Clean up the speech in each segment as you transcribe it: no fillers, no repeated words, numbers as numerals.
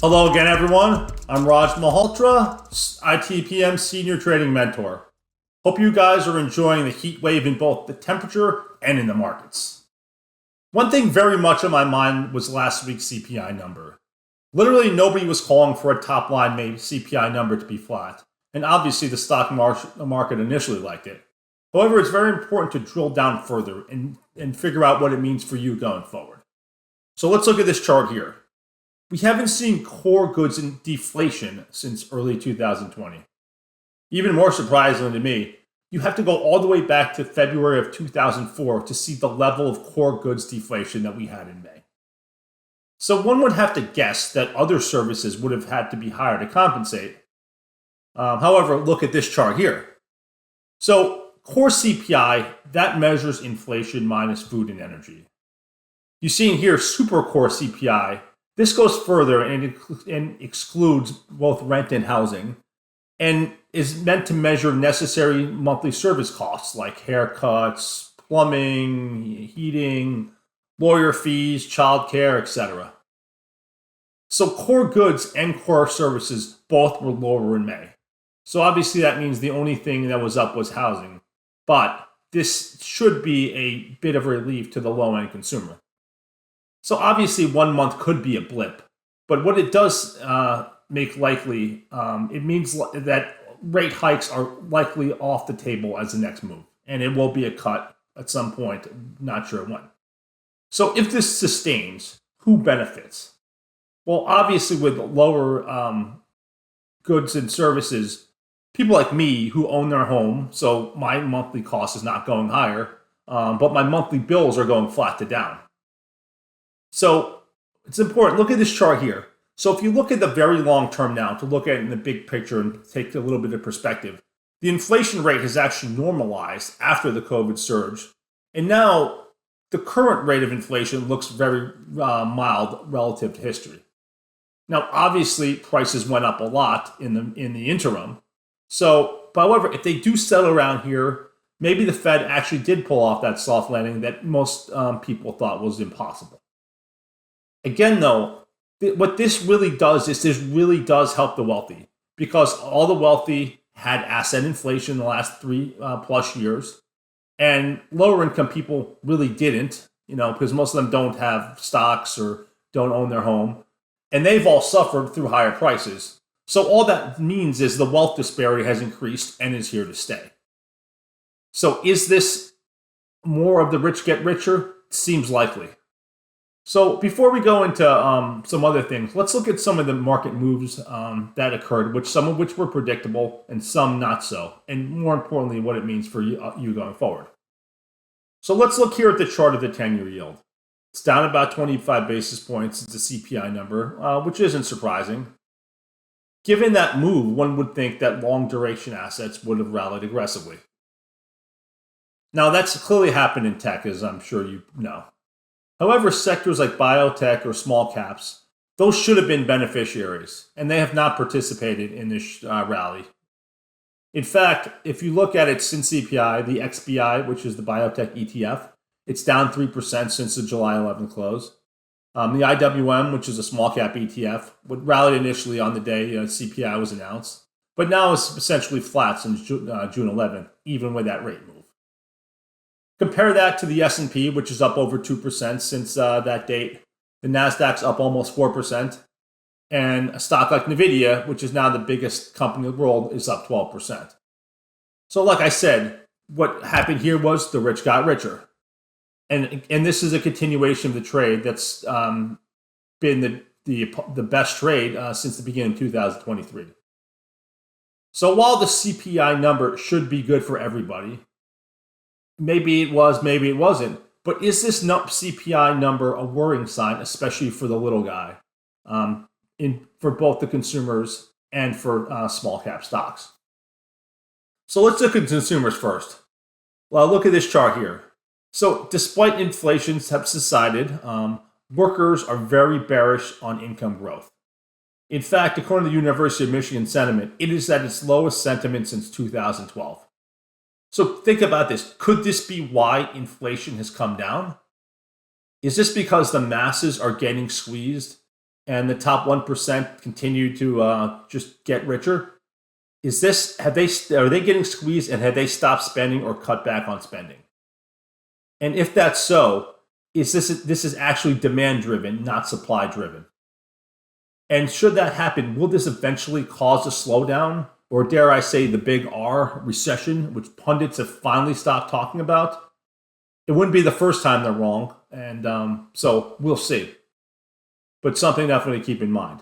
Hello again, everyone. I'm Raj Malhotra, ITPM Senior Trading Mentor. Hope you guys are enjoying the heat wave in both the temperature and in the markets. One thing very much on my mind was last week's CPI number. Literally nobody was calling for a top-line CPI number to be flat, and obviously the stock market initially liked it. However, it's very important to drill down further and figure out what it means for you going forward. So let's look at this chart here. We haven't seen core goods in deflation since early 2020. Even more surprisingly to me, you have to go all the way back to February of 2004 to see the level of core goods deflation that we had in May. So one would have to guess that other services would have had to be higher to compensate. However, look at this chart here. So core CPI, that measures inflation minus food and energy. You see in here super core CPI. This goes further and excludes both rent and housing and is meant to measure necessary monthly service costs like haircuts, plumbing, heating, lawyer fees, childcare, etc. So core goods and core services both were lower in May. So obviously that means the only thing that was up was housing. But this should be a bit of a relief to the low-end consumer. So obviously 1 month could be a blip, but what it does make likely, it means that rate hikes are likely off the table as the next move, and it will be a cut at some point, not sure when. So if this sustains, who benefits? Well, obviously with lower goods and services, people like me who own their home, so my monthly cost is not going higher, but my monthly bills are going flat to down. So it's important. Look at this chart here. So if you look at the very long term now, to look at it in the big picture and take a little bit of perspective, the inflation rate has actually normalized after the COVID surge. And now the current rate of inflation looks very mild relative to history. Now, obviously, prices went up a lot in the interim. So, however, if they do settle around here, maybe the Fed actually did pull off that soft landing that most people thought was impossible. Again, though, what this really does is this really does help the wealthy because all the wealthy had asset inflation in the last 3+ years, and lower income people really didn't, because most of them don't have stocks or don't own their home, and they've all suffered through higher prices. So all that means is the wealth disparity has increased and is here to stay. So is this more of the rich get richer? Seems likely. So before we go into some other things, let's look at some of the market moves that occurred, some of which were predictable and some not so, and more importantly, what it means for you going forward. So let's look here at the chart of the 10-year yield. It's down about 25 basis points. It's a CPI number, which isn't surprising. Given that move, one would think that long-duration assets would have rallied aggressively. Now, that's clearly happened in tech, as I'm sure you know. However, sectors like biotech or small caps, those should have been beneficiaries, and they have not participated in this rally. In fact, if you look at it since CPI, the XBI, which is the biotech ETF, it's down 3% since the July 11th close. The IWM, which is a small cap ETF, rallied initially on the day CPI was announced, but now it's essentially flat since June 11th, even with that rate move. Compare that to the S&P, which is up over 2% since that date. The Nasdaq's up almost 4%. And a stock like NVIDIA, which is now the biggest company in the world, is up 12%. So like I said, what happened here was the rich got richer. And this is a continuation of the trade that's been the best trade since the beginning of 2023. So while the CPI number should be good for everybody, maybe it was, maybe it wasn't. But is this CPI number a worrying sign, especially for the little guy, for both the consumers and for small cap stocks? So let's look at consumers first. Well, look at this chart here. So despite inflation have subsided, workers are very bearish on income growth. In fact, according to the University of Michigan sentiment, it is at its lowest sentiment since 2012. So think about this. Could this be why inflation has come down? Is this because the masses are getting squeezed and the top 1% continue to just get richer? Are they getting squeezed, and have they stopped spending or cut back on spending? And if that's so, this is actually demand driven, not supply driven? And should that happen, will this eventually cause a slowdown, or dare I say the big R, recession, which pundits have finally stopped talking about? It wouldn't be the first time they're wrong, and so we'll see. But something definitely to keep in mind.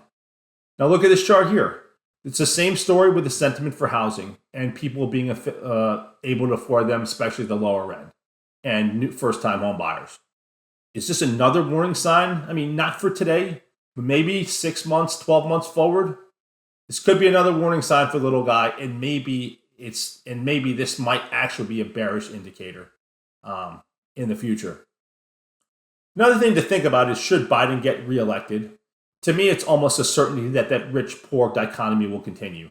Now look at this chart here. It's the same story with the sentiment for housing and people being able to afford them, especially the lower end, and new first-time home buyers. Is this another warning sign? I mean, not for today, but maybe 6 months, 12 months forward. This could be another warning sign for the little guy, and maybe this might actually be a bearish indicator in the future. Another thing to think about is, should Biden get reelected? To me, it's almost a certainty that rich-poor dichotomy will continue.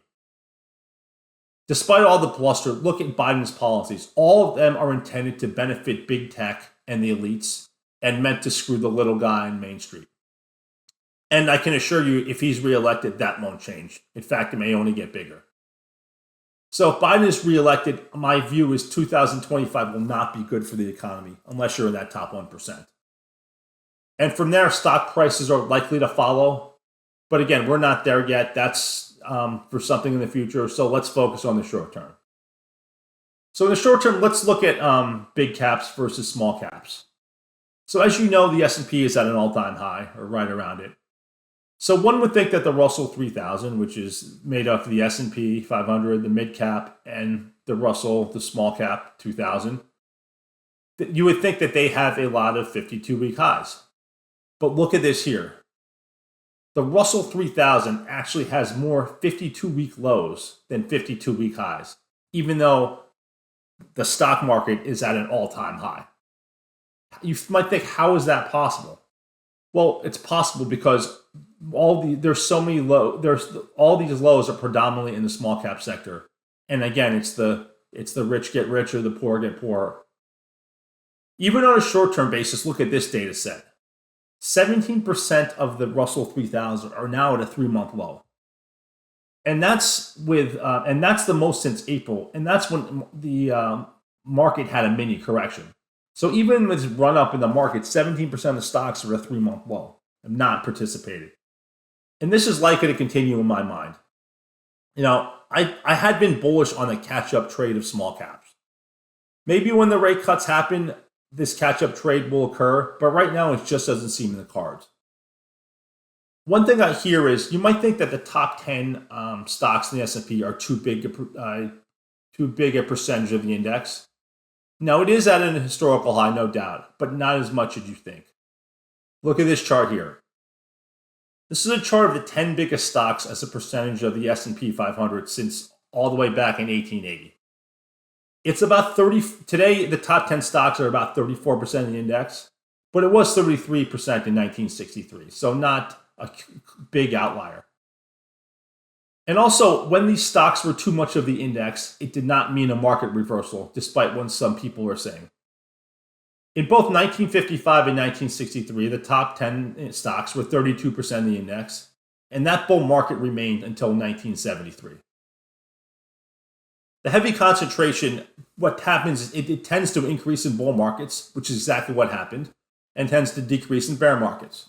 Despite all the bluster, look at Biden's policies. All of them are intended to benefit big tech and the elites, and meant to screw the little guy on Main Street. And I can assure you, if he's reelected, that won't change. In fact, it may only get bigger. So if Biden is reelected, my view is 2025 will not be good for the economy, unless you're in that top 1%. And from there, stock prices are likely to follow. But again, we're not there yet. That's for something in the future. So let's focus on the short term. So in the short term, let's look at big caps versus small caps. So as you know, the S&P is at an all-time high, or right around it. So one would think that the Russell 3000, which is made up of the S&P 500, the mid cap, and the Russell, the small cap 2000, that you would think that they have a lot of 52-week highs. But look at this here. The Russell 3000 actually has more 52-week lows than 52-week highs, even though the stock market is at an all-time high. You might think, how is that possible? Well, it's possible because all these lows are predominantly in the small cap sector. And again, it's the rich get richer, the poor get poorer. Even on a short-term basis, look at this data set. 17% of the Russell 3000 are now at a 3-month low. And that's the most since April. And that's when the market had a mini correction. So even with this run up in the market, 17% of the stocks are at a 3-month low, have not participated. And this is likely to continue in my mind. I had been bullish on the catch-up trade of small caps. Maybe when the rate cuts happen, this catch-up trade will occur, but right now it just doesn't seem in the cards. One thing I hear is, you might think that the top 10 stocks in the S&P are too big a percentage of the index. Now, it is at an historical high, no doubt, but not as much as you think. Look at this chart here. This is a chart of the 10 biggest stocks as a percentage of the S&P 500 since all the way back in 1880. It's about 30. Today, the top 10 stocks are about 34% of the index, but it was 33% in 1963, so not a big outlier. And also, when these stocks were too much of the index, it did not mean a market reversal, despite what some people are saying. In both 1955 and 1963, the top 10 stocks were 32% of the index, and that bull market remained until 1973. The heavy concentration, what happens is it tends to increase in bull markets, which is exactly what happened, and tends to decrease in bear markets.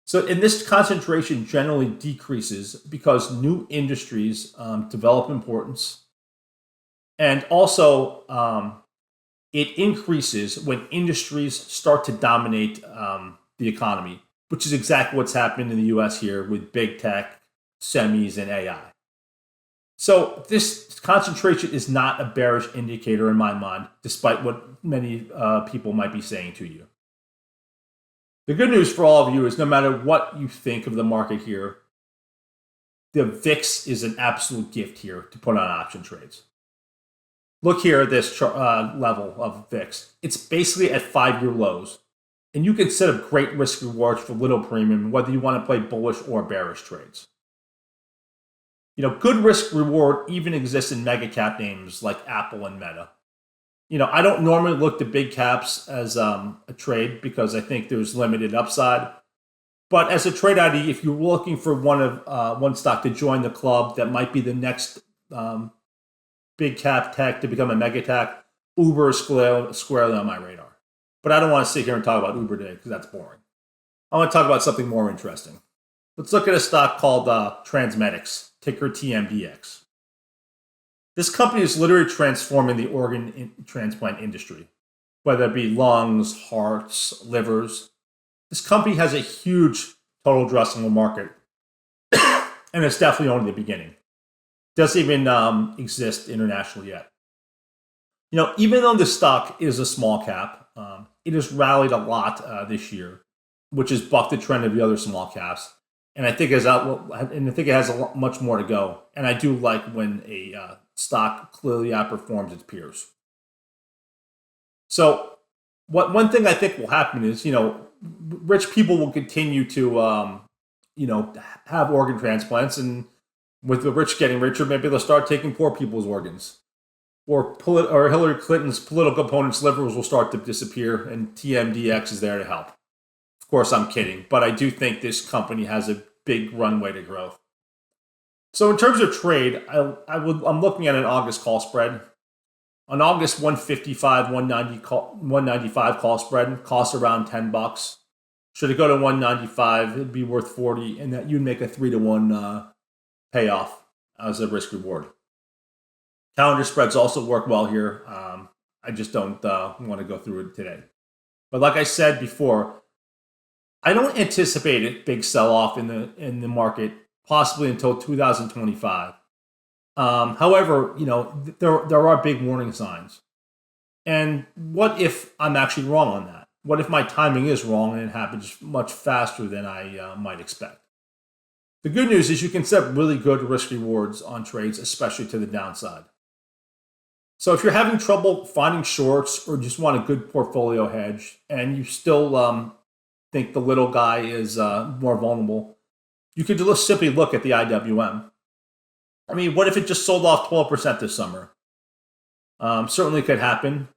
So in this concentration generally decreases because new industries develop importance, and also it increases when industries start to dominate the economy, which is exactly what's happened in the US here with big tech, semis, and AI. So this concentration is not a bearish indicator in my mind, despite what many people might be saying to you. The good news for all of you is, no matter what you think of the market here, the VIX is an absolute gift here to put on option trades. Look here at this level of VIX. It's basically at 5-year lows. And you can set up great risk rewards for little premium, whether you want to play bullish or bearish trades. Good risk reward even exists in mega cap names like Apple and Meta. I don't normally look to big caps as a trade because I think there's limited upside. But as a trade ID, if you're looking for one stock to join the club that might be the next big cap tech to become a mega tech, Uber is squarely on my radar. But I don't want to sit here and talk about Uber today because that's boring. I want to talk about something more interesting. Let's look at a stock called Transmedics, ticker TMDX. This company is literally transforming the organ transplant industry, whether it be lungs, hearts, livers. This company has a huge total addressable market, and it's definitely only the beginning. It doesn't even exist internationally yet. Even though the stock is a small cap, it has rallied a lot this year, which has bucked the trend of the other small caps. And I think it has much more to go. And I do like when a stock clearly outperforms its peers. So, one thing I think will happen is, rich people will continue to, have organ transplants, and with the rich getting richer, maybe they'll start taking poor people's organs. Or Hillary Clinton's political opponents' livers will start to disappear, and TMDX is there to help. Of course, I'm kidding, but I do think this company has a big runway to growth. So in terms of trade, I'm looking at an August call spread. On August 155, 195 call spread costs around $10. Should it go to 195, it'd be worth 40, and that you'd make a 3-to-1 payoff as a risk reward. Calendar spreads also work well here. I just don't want to go through it today. But like I said before, I don't anticipate a big sell-off in the market, possibly until 2025. However, there are big warning signs. And what if I'm actually wrong on that? What if my timing is wrong and it happens much faster than I might expect? The good news is you can set really good risk rewards on trades, especially to the downside. So if you're having trouble finding shorts or just want a good portfolio hedge and you still think the little guy is more vulnerable, you could just simply look at the IWM. I mean, what if it just sold off 12% this summer? Certainly could happen.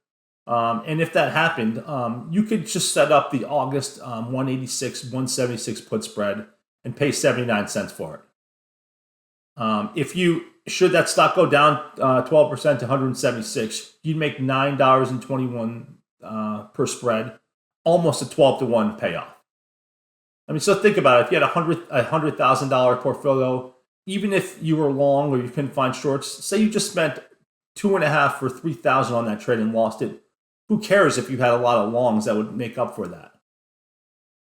And if that happened, you could just set up the August 186, 176 put spread and pay 79 cents for it. Should that stock go down 12% to 176, you'd make $9.21 per spread, almost a 12-to-1 payoff. I mean, so think about it. If you had a $100,000 portfolio, even if you were long or you couldn't find shorts, say you just spent $2.5 for $3,000 on that trade and lost it. Who cares if you had a lot of longs that would make up for that?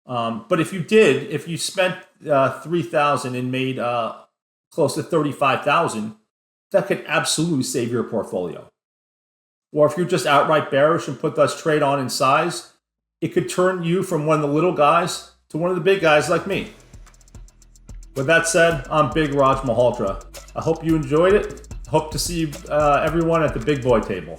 But if you spent $3,000 and made close to $35,000, that could absolutely save your portfolio. Or if you're just outright bearish and put that trade on in size, it could turn you from one of the little guys to one of the big guys like me. With that said, I'm Big Raj Malhotra. I hope you enjoyed it. Hope to see everyone at the big boy table.